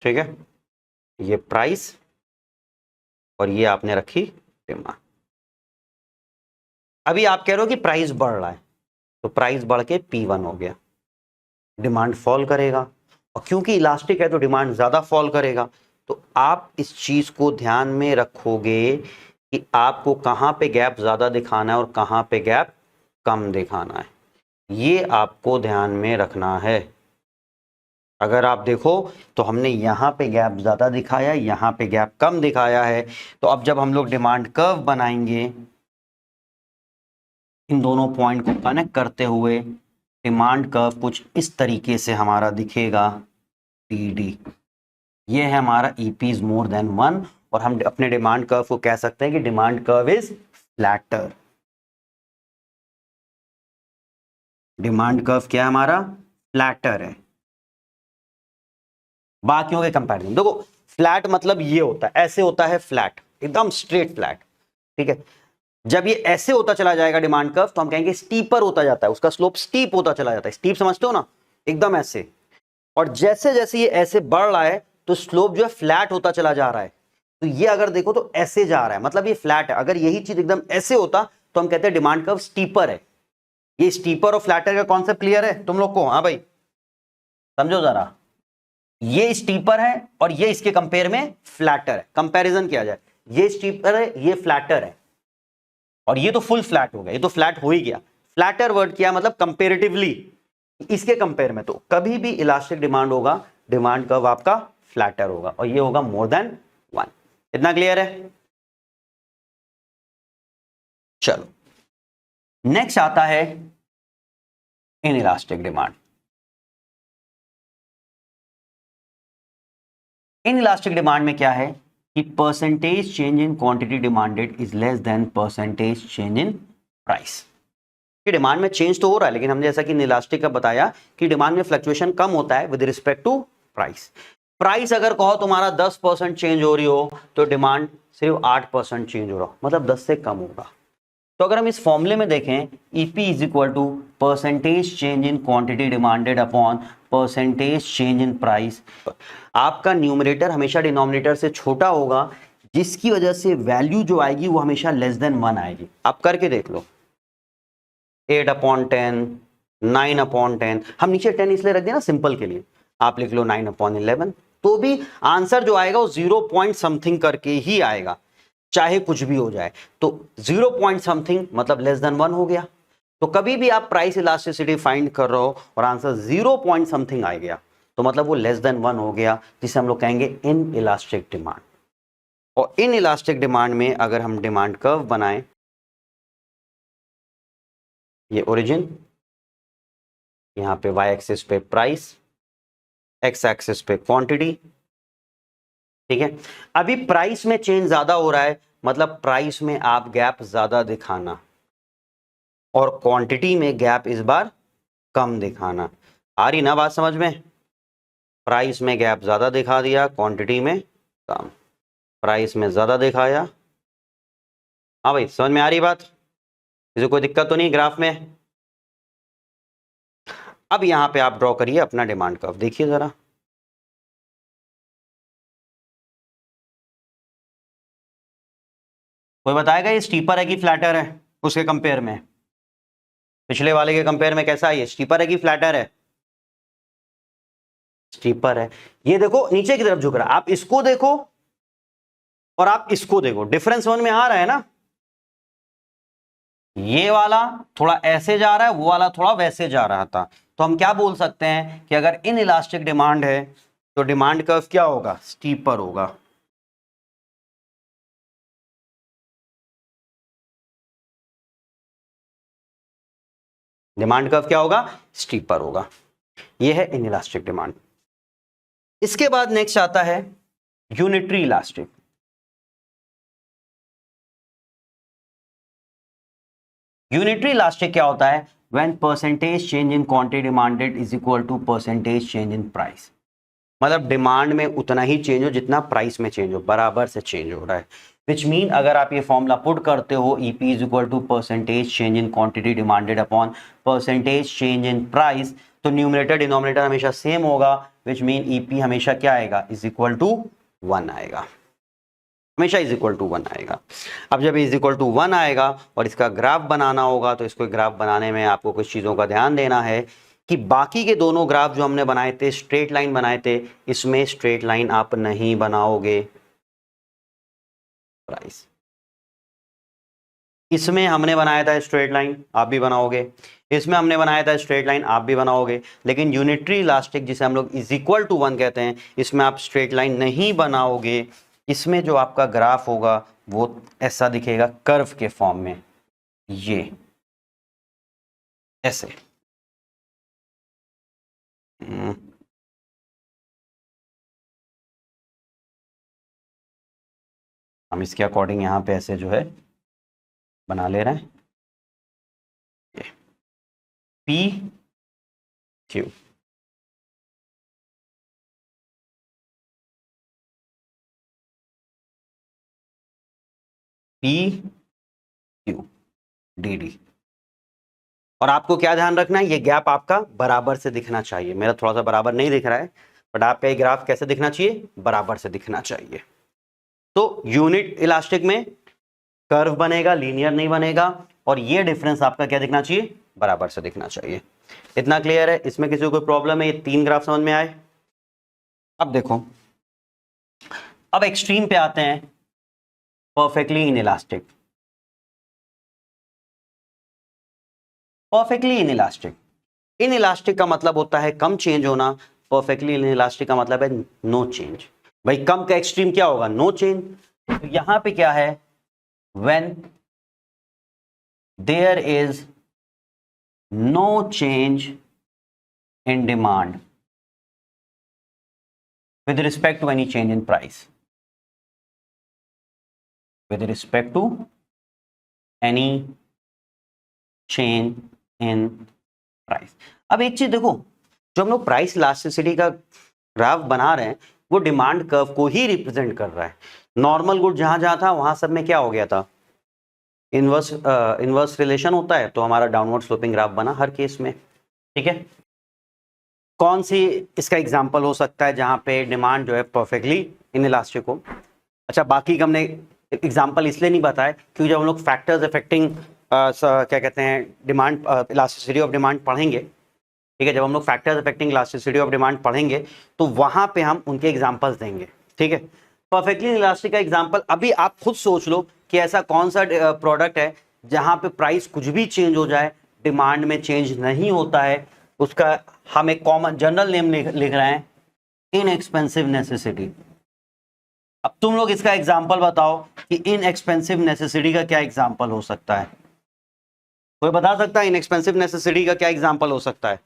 ठीक है, ये प्राइस और ये आपने रखी डिमांड। अभी आप कह रहे हो कि प्राइस बढ़ रहा है, तो प्राइस बढ़ के P1 हो गया, डिमांड फॉल करेगा, और क्योंकि इलास्टिक है तो डिमांड ज्यादा फॉल करेगा। तो आप इस चीज को ध्यान में रखोगे कि आपको कहां पे गैप ज्यादा दिखाना है और कहां पे गैप कम दिखाना है, ये आपको ध्यान में रखना है। अगर आप देखो तो हमने यहां पे गैप ज्यादा दिखाया, यहां पे गैप कम दिखाया है, तो अब जब हम लोग डिमांड कर्व बनाएंगे इन दोनों पॉइंट को कनेक्ट करते हुए, डिमांड कर्व कुछ इस तरीके से हमारा दिखेगा, TD। ये है हमारा EP इज मोर देन 1, और हम अपने डिमांड कर्व को कह सकते हैं कि demand curve is flatter. Demand curve क्या है हमारा, फ्लैटर है बाकियों के कंपैरिजन। देखो फ्लैट मतलब ये होता है, ऐसे होता है फ्लैट, एकदम स्ट्रेट फ्लैट, ठीक है। जब ये ऐसे होता चला जाएगा डिमांड कर्व, तो हम कहेंगे स्टीपर होता जाता है, उसका स्लोप स्टीप होता चला जाता है। स्टीप समझते हो ना, एकदम ऐसे। और जैसे जैसे ये ऐसे बढ़ रहा है तो स्लोप जो है फ्लैट होता चला जा रहा है। तो ये अगर देखो तो ऐसे जा रहा है, मतलब ये फ्लैट है। अगर यही चीज एकदम ऐसे होता तो हम कहते हैं डिमांड कर्व स्टीपर है। ये स्टीपर और फ्लैटर का कॉन्सेप्ट क्लियर है तुम लोग को? हाँ भाई समझो जरा, ये स्टीपर है और ये इसके कंपेयर में फ्लैटर है। कंपैरिजन किया जाए, ये स्टीपर है ये फ्लैटर है, और ये तो फुल फ्लैट हो गया, ये तो फ्लैट हो ही गया। फ्लैटर वर्ड क्या मतलब कंपेरेटिवली, इसके कंपेयर में। तो कभी भी इलास्टिक डिमांड होगा, डिमांड कर्व आपका फ्लैटर होगा, और ये होगा मोर देन 1। इतना क्लियर है? चलो नेक्स्ट आता है in elastic demand. In elastic demand में क्या है कि percentage change in quantity demanded is less than percentage change in price. कि डिमांड में चेंज तो हो रहा है, लेकिन हमने जैसा कि इलास्टिक का बताया कि डिमांड में फ्लक्चुएशन कम होता है with respect to price. Price अगर कहो तुम्हारा 10% चेंज हो रही हो, तो डिमांड सिर्फ 8% चेंज हो रहा हो, मतलब 10 से कम होगा। तो अगर हम इस फॉर्मूले में देखें, EP is equal to percentage change in quantity demanded upon percentage change in price. आपका न्यूमरेटर हमेशा डिनोमिनेटर से छोटा होगा, जिसकी वजह से वैल्यू जो आएगी वो हमेशा लेस देन 1 आएगी। आप करके देख लो, 8/10, 9/10। हम नीचे 10 इसलिए रख दिया ना सिंपल के लिए, आप लिख लो 9/11, तो भी आंसर जो आएगा वो 0 पॉइंट समथिंग करके ही आएगा, चाहे कुछ भी हो जाए। तो 0 पॉइंट समथिंग मतलब लेस देन 1 हो गया। तो कभी भी आप प्राइस इलास्टिसिटी फाइंड कर रहे हो और आंसर 0 पॉइंट समथिंग आ गया, तो मतलब वो लेस देन 1 हो गया, जिसे हम लोग कहेंगे इन इलास्टिक डिमांड। और इन इलास्टिक डिमांड में अगर हम डिमांड कर्व बनाएं, ये ओरिजिन, यहां पे वाई एक्सिस पे प्राइस, एक्स एक्सिस पे क्वांटिटी, ठीक है। अभी प्राइस में चेंज ज्यादा हो रहा है, मतलब प्राइस में आप गैप ज्यादा दिखाना, और क्वांटिटी में गैप इस बार कम दिखाना। आ रही ना बात समझ में? प्राइस में गैप ज्यादा दिखा दिया, क्वांटिटी में कम। प्राइस में ज्यादा दिखाया। हाँ भाई समझ में आ रही बात? किसी कोई दिक्कत तो नहीं ग्राफ में? अब यहां पे आप ड्रॉ करिए अपना डिमांड कर्व, देखिए जरा। कोई बताएगा ये स्टीपर है कि फ्लैटर है उसके कंपेयर में? पिछले वाले के कंपेयर में कैसा है ये, स्टीपर है कि फ्लैटर है? स्टीपर है। ये देखो नीचे की तरफ झुक रहा है, आप इसको देखो और आप इसको देखो, डिफरेंस समझ में आ रहा है ना? ये वाला थोड़ा ऐसे जा रहा है, वो वाला थोड़ा वैसे जा रहा था। तो हम क्या बोल सकते हैं कि अगर इन इलास्टिक डिमांड है तो डिमांड कर्व क्या होगा, स्टीपर होगा। डिमांड कर्व क्या होगा, स्टीपर होगा। ये है इन इलास्टिक डिमांड। इसके बाद नेक्स्ट आता है यूनिटरी इलास्टिक। यूनिटरी इलास्टिक क्या होता है, when percentage change in quantity demanded is equal to percentage change in price. मतलब डिमांड में उतना ही चेंज हो जितना प्राइस में चेंज हो, बराबर से चेंज हो रहा है। विच मीन अगर आप ये फॉर्मूला पुट करते हो, EP is equal to percentage change in quantity demanded upon percentage change in price, तो न्यूमरेटर डिनोमिनेटर हमेशा सेम होगा। विच मीन ईपी हमेशा क्या आएगा, इज इक्वल टू 1 आएगा, हमेशा इज इक्वल टू 1 आएगा। अब जब इज इक्वल टू 1 आएगा और इसका ग्राफ बनाना होगा, तो इसको ग्राफ बनाने में आपको कुछ चीजों का ध्यान देना है कि बाकी के दोनों ग्राफ जो हमने बनाए थे, स्ट्रेट लाइन बनाए थे, इसमें स्ट्रेट लाइन आप नहीं बनाओगे। प्राइस इसमें हमने बनाया था स्ट्रेट लाइन, आप भी बनाओगे। इसमें हमने बनाया था स्ट्रेट लाइन, आप भी बनाओगे। लेकिन यूनिटरी इलास्टिक जिसे हम लोग इज इक्वल टू 1 कहते हैं, इसमें आप स्ट्रेट लाइन नहीं बनाओगे। इसमें जो आपका ग्राफ होगा वो ऐसा दिखेगा, कर्व के फॉर्म में, ये ऐसे। हम इसके अकॉर्डिंग यहाँ पे ऐसे जो है बना ले रहे हैं। P Q. P Q D D. और आपको क्या ध्यान रखना है, ये गैप आपका बराबर से दिखना चाहिए। मेरा थोड़ा सा बराबर नहीं दिख रहा है, बट आपका ये ग्राफ कैसे दिखना चाहिए, बराबर से दिखना चाहिए। तो यूनिट इलास्टिक में कर्व बनेगा, लीनियर नहीं बनेगा, और ये डिफरेंस आपका क्या दिखना चाहिए, बराबर से दिखना चाहिए। इतना क्लियर है? इसमें किसी को कोई प्रॉब्लम है? ये 3 ग्राफ समझ में आए? अब देखो, अब एक्सट्रीम पे आते हैं, perfectly inelastic. Perfectly inelastic, inelastic का मतलब होता है कम चेंज होना, परफेक्टली इनइलास्टिक का मतलब है नो चेंज। भाई कम का एक्सट्रीम क्या होगा, नो चेंज। तो यहां पे क्या है, when there is no change in demand with respect to any change in price, with respect to any change in price। अब एक चीज देखो, जो हम लोग प्राइस इलास्टिसिटी का ग्राफ बना रहे हैं वो डिमांड कर्व को ही रिप्रेजेंट कर रहा है। नॉर्मल गुड जहां जहां था वहां सब में क्या हो गया था, इनवर्स रिलेशन होता है, तो हमारा डाउनवर्ड स्लोपिंग ग्राफ बना हर केस में। ठीक है, कौन सी इसका एग्जांपल हो सकता है जहां पे डिमांड जो है परफेक्टली इनइलास्टिक हो? अच्छा, बाकी का हमने एग्जांपल इसलिए नहीं बताया क्योंकि जब हम लोग फैक्टर्स अफेक्टिंग क्या कहते हैं डिमांड इलास्टिसिटी ऑफ डिमांड पढ़ेंगे, ठीक है, जब हम लोग factors affecting elasticity of demand पढ़ेंगे तो वहां पे हम उनके एग्जांपल्स देंगे। ठीक है, परफेक्टली इनइलास्टिक का एग्जांपल अभी आप खुद सोच लो कि ऐसा कौन सा प्रोडक्ट है जहां पे प्राइस कुछ भी चेंज हो जाए, डिमांड में चेंज नहीं होता है, उसका हम एक कॉमन जनरल नेम लिख रहे हैं, इनएक्सपेंसिव नेसेसिटी। अब तुम लोग इसका एग्जांपल बताओ कि इनएक्सपेंसिव नेसेसिटी का क्या एग्जांपल हो सकता है? कोई बता सकता है इनएक्सपेंसिव नेसेसिटी का क्या एग्जांपल हो सकता है?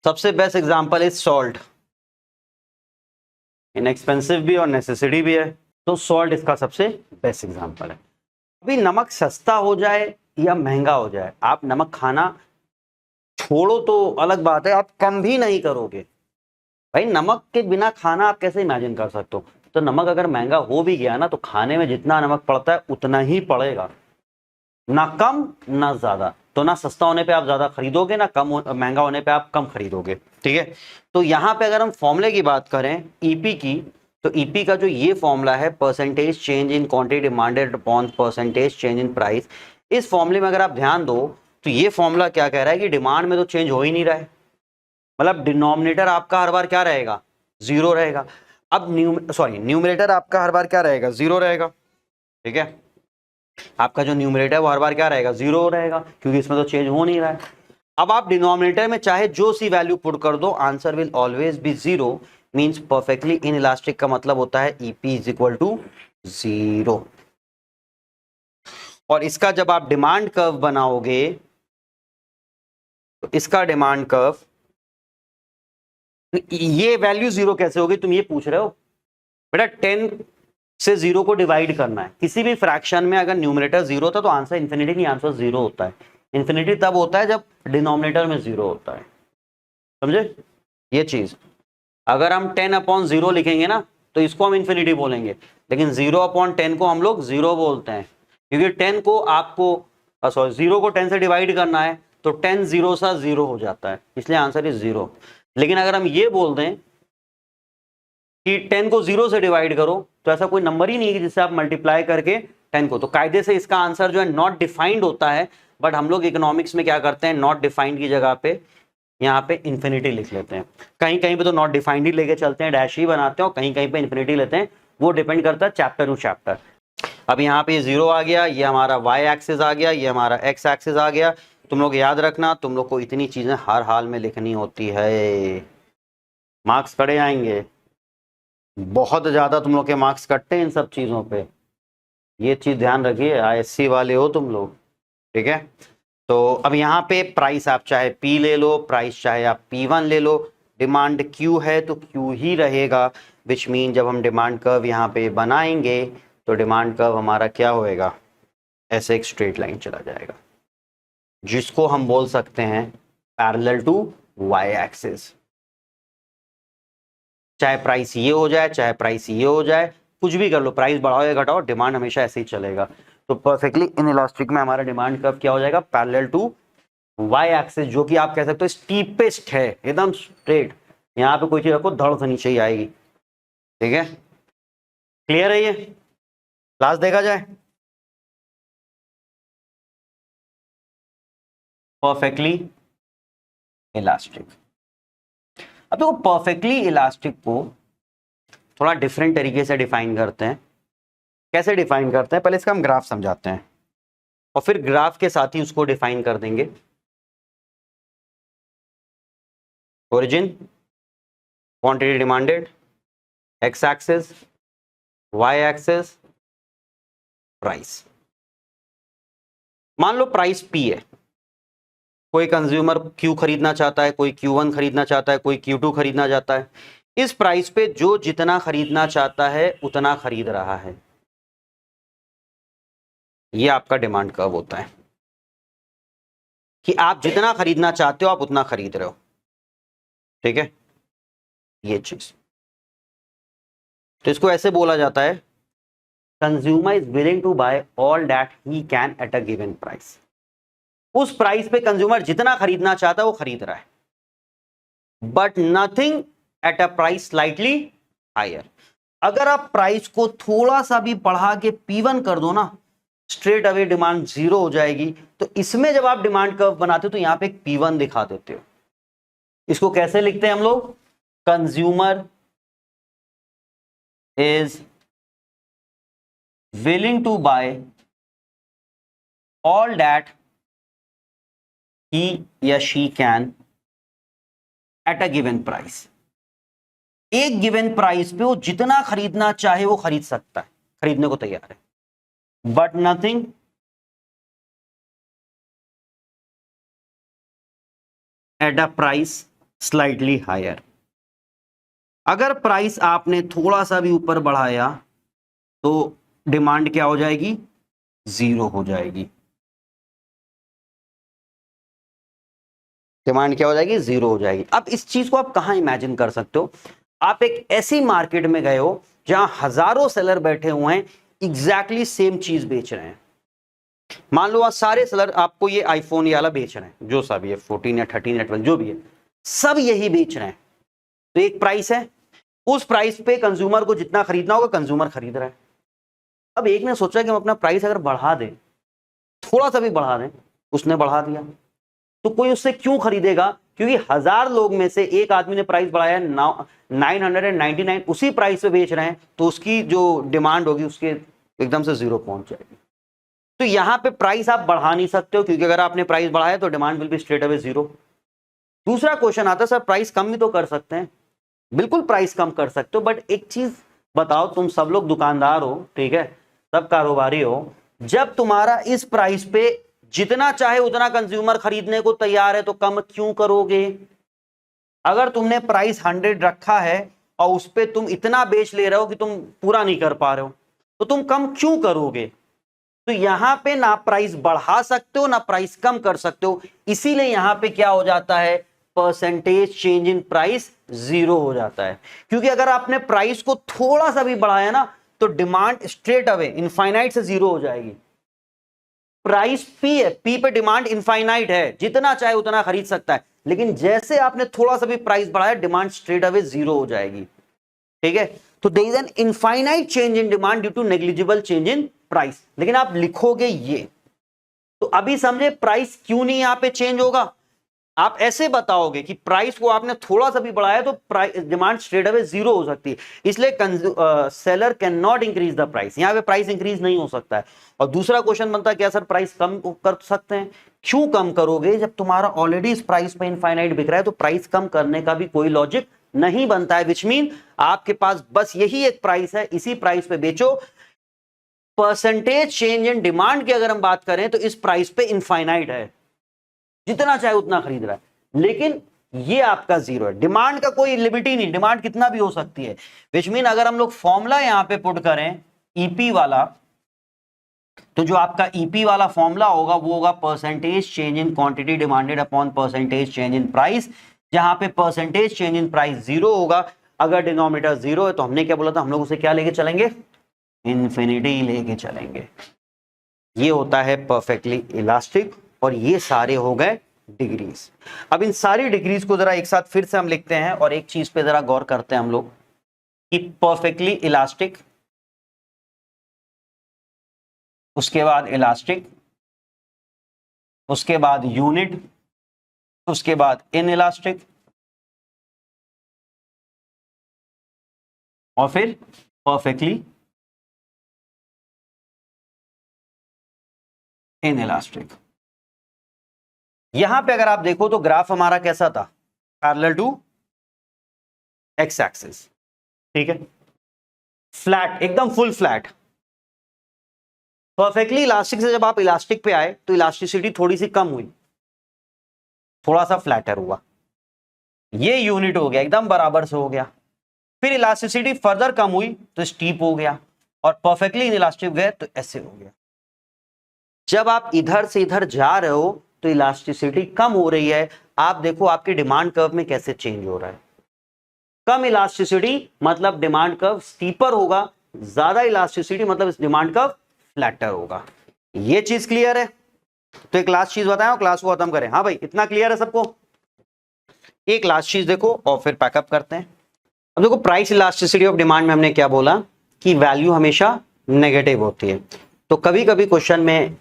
सबसे best example is salt. Inexpensive भी और नेसेसिटी भी है, तो सॉल्ट इसका सबसे बेस्ट एग्जांपल है। अभी नमक सस्ता हो जाए या महंगा हो जाए, आप नमक खाना छोड़ो तो अलग बात है, आप कम भी नहीं करोगे। भाई नमक के बिना खाना आप कैसे इमेजिन कर सकते हो? तो नमक अगर महंगा हो भी गया ना, तो खाने में जितना नमक पड़ता है उतना ही पड़ेगा, ना कम ना ज्यादा। तो ना सस्ता होने पे आप ज्यादा खरीदोगे, ना महंगा होने पे आप कम खरीदोगे। ठीक है, तो यहां पे अगर हम फॉर्मूले की बात करें ईपी की, तो ईपी का जो ये फॉर्मूला है, percentage change in quantity demanded upon percentage change in price, इस फॉर्मूले में अगर आप ध्यान दो तो ये फॉर्मूला क्या कह रहा है कि डिमांड में तो चेंज हो ही नहीं रहा है, मतलब डिनोमिनेटर आपका हर बार क्या रहेगा, जीरो रहेगा। अब न्यूमरेटर आपका हर बार क्या रहेगा, जीरो रहेगा। ठीक है, आपका जो न्यूमरेटर है वो हर बार क्या रहेगा, जीरो रहेगा, क्योंकि इसमें तो चेंज हो नहीं रहा है। अब आप डिनोमिनेटर में चाहे जो सी वैल्यू पुट कर दो, answer will always be zero. Means perfectly inelastic का मतलब होता है EP is equal to zero. और इसका जब आप डिमांड कर्व बनाओगे तो इसका डिमांड कर्व, ये वैल्यू जीरो कैसे होगी तुम ये पूछ रहे हो? बेटा 10 से जीरो को डिवाइड करना है। किसी भी फ्रैक्शन में अगर न्यूमरेटर जीरो होता तो आंसर इंफिनिटी नहीं, आंसर जीरो होता है। इंफिनिटी तब होता है जब डिनोमिनेटर में जीरो होता है, समझे ये चीज? अगर हम 10/0 लिखेंगे ना तो इसको हम इंफिनिटी बोलेंगे, लेकिन 0/10 को हम लोग जीरो बोलते हैं, क्योंकि 10 को आपको सॉरी 0 को 10 से डिवाइड करना है, तो 10 जीरो सा जीरो हो जाता है, इसलिए आंसर इज जीरो। लेकिन अगर हम ये बोल दें कि 10 को 0 से डिवाइड करो, तो ऐसा कोई नंबर ही नहीं है जिससे आप मल्टीप्लाई करके 10 को, तो कायदे से इसका आंसर जो है नॉट डिफाइंड होता है। बट हम लोग इकोनॉमिक्स में क्या करते हैं, नॉट डिफाइंड की जगह पे यहाँ पे इंफिनिटी लिख लेते हैं। कहीं कहीं पे तो नॉट डिफाइंड ही लेके चलते हैं, डैश ही बनाते हैं, और कहीं कहीं पे इंफिनिटी लेते हैं, वो डिपेंड करता है चैप्टर टू चैप्टर। अब यहाँ पे जीरो आ गया, ये हमारा वाई एक्सिस आ गया, ये हमारा एक्स एक्सिस आ गया। तुम लोग याद रखना, तुम लोग को इतनी चीजें हर हाल में लिखनी होती है, मार्क्स कटे आएंगे, बहुत ज्यादा तुम लोग के मार्क्स कटते हैं इन सब चीजों पे, ये चीज ध्यान रखिए, आईएससी वाले हो तुम लोग। ठीक है, तो अब यहाँ पे प्राइस आप चाहे P ले लो, प्राइस चाहे आप P1 ले लो, डिमांड Q है तो Q ही रहेगा, विच मीन जब हम डिमांड कर्व यहाँ पे बनाएंगे तो डिमांड कर्व हमारा क्या होएगा, ऐसे एक स्ट्रेट लाइन चला जाएगा। जिसको हम बोल सकते हैं पैरेलल टू वाई एक्सिस। चाहे प्राइस ये हो जाए, चाहे प्राइस ये हो जाए, कुछ भी कर लो, प्राइस बढ़ाओ या घटाओ, डिमांड हमेशा ऐसे ही चलेगा। तो परफेक्टली इन इलास्टिक में हमारा डिमांड कर्व क्या हो जाएगा, पैरेलल टू वाई एक्सिस, जो कि आप कह सकते हो स्टीपेस्ट है, एकदम स्ट्रेट। यहां पे कोई चीज रखो धड़ से नीचे ही आएगी। ठीक है, क्लियर है ये? क्लास देखा जाए। Perfectly elastic. अब देखो परफेक्टली इलास्टिक को थोड़ा डिफरेंट तरीके से डिफाइन करते हैं। कैसे डिफाइन करते हैं, पहले इसका हम ग्राफ समझाते हैं और फिर ग्राफ के साथ ही उसको डिफाइन कर देंगे। Origin, quantity demanded, X axis, Y axis, price. मान लो प्राइस पी है, कोई कंज्यूमर क्यू खरीदना चाहता है, कोई Q1 खरीदना चाहता है, कोई Q2 खरीदना चाहता है। इस प्राइस पे जो जितना खरीदना चाहता है उतना खरीद रहा है। ये आपका डिमांड कर्व होता है कि आप जितना खरीदना चाहते हो आप उतना खरीद रहे हो। ठीक है, ये चीज, तो इसको ऐसे बोला जाता है, consumer is willing to buy all that he can at a given price. उस प्राइस पे कंज्यूमर जितना खरीदना चाहता है वो खरीद रहा है, but nothing at a price slightly higher. अगर आप प्राइस को थोड़ा सा भी बढ़ा के P1 कर दो ना, स्ट्रेट अवे डिमांड जीरो हो जाएगी। तो इसमें जब आप डिमांड कर्व बनाते हो तो यहां पे एक P1 दिखा देते हो। इसको कैसे लिखते हैं हम लोग, consumer is willing to buy all that he या she can at a given price. एक गिवन प्राइस पे वो जितना खरीदना चाहे वो खरीद सकता है, खरीदने को तैयार है, but nothing at a price slightly higher. अगर प्राइस आपने थोड़ा सा भी ऊपर बढ़ाया तो डिमांड क्या हो जाएगी, जीरो हो जाएगी। डिमांड क्या हो जाएगी, जीरो हो जाएगी। अब इस चीज को आप कहां इमेजिन कर सकते हो, आप एक ऐसी मार्केट में गए हो जहां हजारों सेलर बैठे हुए हैं, एग्जैक्टली सेम चीज बेच रहे हैं। मान लो आज सारे सेलर आपको ये आईफोन ये वाला बेच रहे हैं, जो सा भी है 14 या 13 या 12 जो भी है, सब यही बेच रहे हैं। तो एक प्राइस है, उस प्राइस पे कंज्यूमर को जितना खरीदना होगा कंज्यूमर खरीद रहा है। अब एक ने सोचा कि हम अपना प्राइस अगर बढ़ा दें, थोड़ा सा भी बढ़ा दें, उसने बढ़ा दिया, तो कोई उससे क्यों खरीदेगा, क्योंकि 1000 लोग में से एक आदमी ने प्राइस बढ़ाया, 999 उसी प्राइस पे बेच रहे हैं, तो उसकी जो डिमांड होगी उसके एकदम से जीरो पहुंच जाएगी। तो यहां पे प्राइस आप बढ़ा नहीं सकते हो, क्योंकि अगर आपने प्राइस बढ़ाया तो demand will be straight away zero. दूसरा क्वेश्चन आता है, सर प्राइस कम भी तो कर सकते हैं। बिल्कुल प्राइस कम कर सकते हो, बट एक चीज बताओ, तुम सब लोग दुकानदार हो, ठीक है, सब कारोबारी हो, जब तुम्हारा इस प्राइस पे जितना चाहे उतना कंज्यूमर खरीदने को तैयार है तो कम क्यों करोगे। अगर तुमने प्राइस 100 रखा है और उस पे तुम इतना बेच ले रहे हो कि तुम पूरा नहीं कर पा रहे हो, तो तुम कम क्यों करोगे। तो यहां पे ना प्राइस बढ़ा सकते हो ना प्राइस कम कर सकते हो, इसीलिए यहां पे क्या हो जाता है, percentage change in price zero हो जाता है। क्योंकि अगर आपने प्राइस को थोड़ा सा भी बढ़ाया ना तो डिमांड स्ट्रेट अवे इनफाइनाइट से जीरो हो जाएगी। प्राइस पी है, पी पे डिमांड इनफाइनाइट है, जितना चाहे उतना खरीद सकता है, लेकिन जैसे आपने थोड़ा सा भी प्राइस बढ़ाया डिमांड स्ट्रेट अवे जीरो हो जाएगी। ठीक है, तो there is an infinite change in demand due to negligible change in price. लेकिन आप लिखोगे ये, तो अभी समझे प्राइस क्यों नहीं यहां पे चेंज होगा। आप ऐसे बताओगे कि प्राइस को आपने थोड़ा सा भी बढ़ाया तो डिमांड स्ट्रेट अवे जीरो हो सकती है, इसलिए seller can not increase the price, यहां पे प्राइस इंक्रीज नहीं हो सकता है। और दूसरा क्वेश्चन बनता है, क्या सर प्राइस कम कर सकते हैं। क्यों कम करोगे, जब तुम्हारा ऑलरेडी इस प्राइस पे इनफाइनाइट बिक रहा है तो प्राइस कम करने का भी कोई लॉजिक नहीं बनता है। विच मीन आपके पास बस यही एक प्राइस है, इसी प्राइस पे बेचो। परसेंटेज चेंज इन डिमांड की अगर हम बात करें तो इस प्राइस पे इनफाइनाइट है, जितना चाहे उतना खरीद रहा है, लेकिन ये आपका जीरो है। डिमांड का कोई लिमिट ही नहीं, डिमांड कितना भी हो सकती है। विच मीन अगर हम लोग फॉर्मूला यहां पे पुट करें ईपी वाला, तो जो आपका ईपी वाला फॉर्मूला होगा वो होगा percentage change in quantity demanded upon percentage change in price, जहां पे परसेंटेज चेंज इन प्राइस 0 होगा। अगर डिनोमिनेटर 0 है तो हमने क्या बोला था, हम लोग उसे क्या लेके चलेंगे, इन्फिनिटी लेके चलेंगे। ये होता है परफेक्टली इलास्टिक, और ये सारे हो गए डिग्रीज। अब इन सारी डिग्रीज को जरा एक साथ फिर से हम लिखते हैं और एक चीज पे जरा गौर करते हैं हम लोग कि परफेक्टली इलास्टिक, उसके बाद इलास्टिक, उसके बाद यूनिट, उसके बाद इन इलास्टिक, और फिर परफेक्टली इन इलास्टिक। यहां पे अगर आप देखो तो ग्राफ हमारा कैसा था, पैरेलल टू एक्स एक्सिस, ठीक है, फ्लैट, एकदम फुल फ्लैट। परफेक्टली इलास्टिक से जब आप इलास्टिक पे आए तो इलास्टिसिटी थोड़ी सी कम हुई, थोड़ा सा फ्लैटर हुआ, ये यूनिट हो गया, एकदम बराबर से हो गया। फिर इलास्टिसिटी फर्दर कम हुई तो स्टीप हो गया, और परफेक्टली इलास्टिक गए तो ऐसे हो गया। जब आप इधर से इधर जा रहे हो तो इलास्टिसिटी कम हो रही है। आप देखो आपके डिमांड कर्व में कैसे चेंज हो रहा है। कम इलास्टिसिटी मतलब डिमांड कर्व स्टीपर होगा, ज्यादा इलास्टिसिटी मतलब इस डिमांड कर्व फ्लैटर होगा। ये चीज क्लियर है? तो एक लास्ट चीज बताएं और क्लास को खत्म करें। हाँ भाई, इतना क्लियर है सबको? एक लास्ट चीज देखो और फिर पैकअप करते हैं। अब देखो, प्राइस इलास्टिसिटी ऑफ डिमांड में हमने क्या बोला कि वैल्यू हमेशा नेगेटिव होती है। तो कभी कभी क्वेश्चन में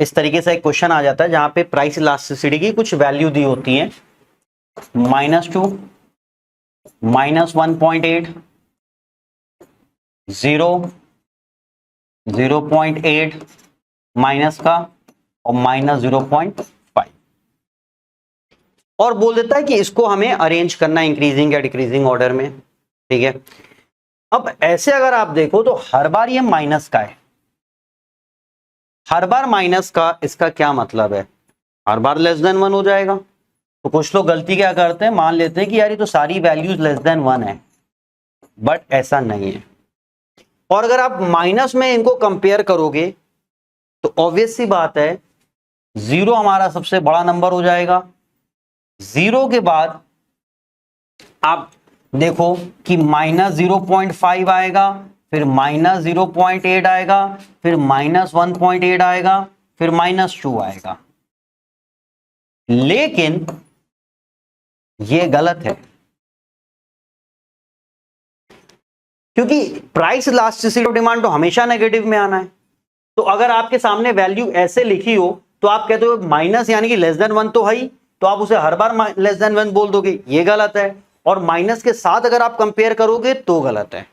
इस तरीके से एक क्वेश्चन आ जाता है जहां पे प्राइस इलास्टिसिटी की कुछ वैल्यू दी होती है, -2, -1.8, 0, 0.8, माइनस का, और -0.5, और बोल देता है कि इसको हमें अरेंज करना इंक्रीजिंग या डिक्रीजिंग ऑर्डर में, ठीक है। अब ऐसे अगर आप देखो तो हर बार ये माइनस का है, हर बार माइनस का, इसका क्या मतलब है, हर बार लेस देन 1 हो जाएगा। तो कुछ लोग गलती क्या करते हैं, मान लेते हैं कि यार ये तो सारी वैल्यूज लेस देन 1 है, बट ऐसा नहीं है। और अगर आप माइनस में इनको कंपेयर करोगे तो ऑब्वियस सी बात है 0 हमारा सबसे बड़ा नंबर हो जाएगा। 0 के बाद आप देखो कि -0.5 आएगा, फिर -0.8 आएगा, फिर -1.8 आएगा, फिर -2 आएगा। लेकिन ये गलत है, क्योंकि प्राइस इलास्टिसिटी ऑफ डिमांड तो हमेशा नेगेटिव में आना है। तो अगर आपके सामने वैल्यू ऐसे लिखी हो तो आप कहते हो माइनस यानी कि लेस देन 1 तो है ही, तो आप उसे हर बार लेस देन 1 बोल दोगे, ये गलत है। और माइनस के साथ अगर आप कंपेयर करोगे तो गलत है।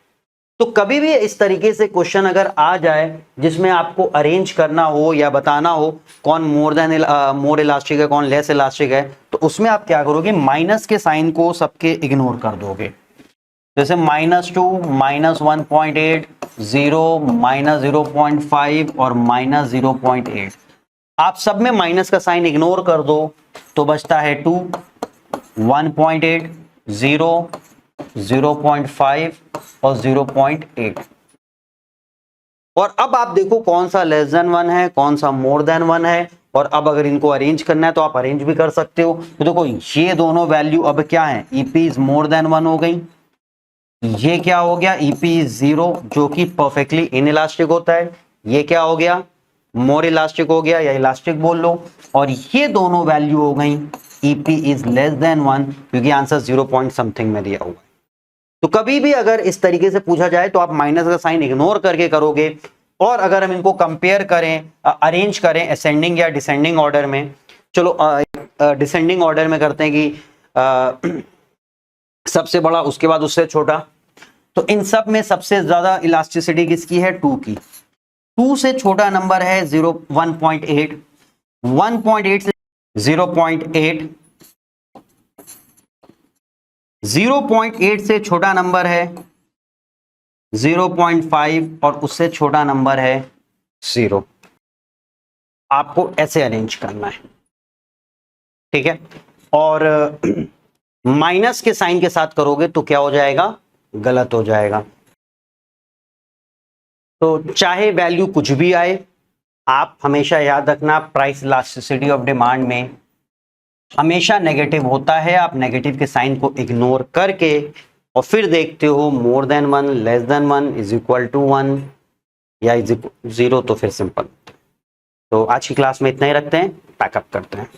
तो कभी भी इस तरीके से क्वेश्चन अगर आ जाए जिसमें आपको अरेंज करना हो या बताना हो कौन मोर इलास्टिक है, कौन लेस इलास्टिक है, तो उसमें आप क्या करोगे, माइनस के साइन को सबके इग्नोर कर दोगे। जैसे -2, -1.8, 0, -0.5 और -0.8, आप सब में माइनस का साइन इग्नोर कर दो तो बचता है 2, 1.8, 0, 0.5 और 0.8। और अब आप देखो कौन सा लेस देन 1 है, कौन सा मोर देन 1 है। और अब अगर इनको अरेंज करना है तो आप अरेंज भी कर सकते हो। तो देखो ये दोनों वैल्यू अब क्या है, ईपी इज मोर देन 1 हो गई। ये क्या हो गया, ईपी इज 0 जो कि परफेक्टली इनइलास्टिक होता है। ये क्या हो गया, मोर इलास्टिक हो गया या इलास्टिक बोल लो। और ये दोनों वैल्यू हो गई ईपी इज लेस देन 1, क्योंकि आंसर 0 पॉइंट समथिंग में दिया हुआ है। तो कभी भी अगर इस तरीके से पूछा जाए तो आप माइनस का साइन इग्नोर करके करोगे। और अगर हम इनको कंपेयर करें, अरेंज करें असेंडिंग या डिसेंडिंग ऑर्डर में, चलो डिसेंडिंग ऑर्डर में करते हैं कि सबसे बड़ा उसके बाद उससे छोटा। तो इन सब में सबसे ज्यादा इलास्टिसिटी किसकी है, 2 की। 2 से छोटा नंबर है 1.8, 1.8 से 0.8, 0.8 से छोटा नंबर है 0.5 और उससे छोटा नंबर है 0। आपको ऐसे अरेंज करना है, ठीक है। और माइनस के साइन के साथ करोगे तो क्या हो जाएगा, गलत हो जाएगा। तो चाहे वैल्यू कुछ भी आए, आप हमेशा याद रखना प्राइस इलास्टिसिटी ऑफ डिमांड में हमेशा नेगेटिव होता है। आप नेगेटिव के साइन को इग्नोर करके और फिर देखते हो more than 1, less than 1, is equal to 1 या इज 0, तो फिर सिंपल। तो आज की क्लास में इतना ही रखते हैं, पैकअप करते हैं।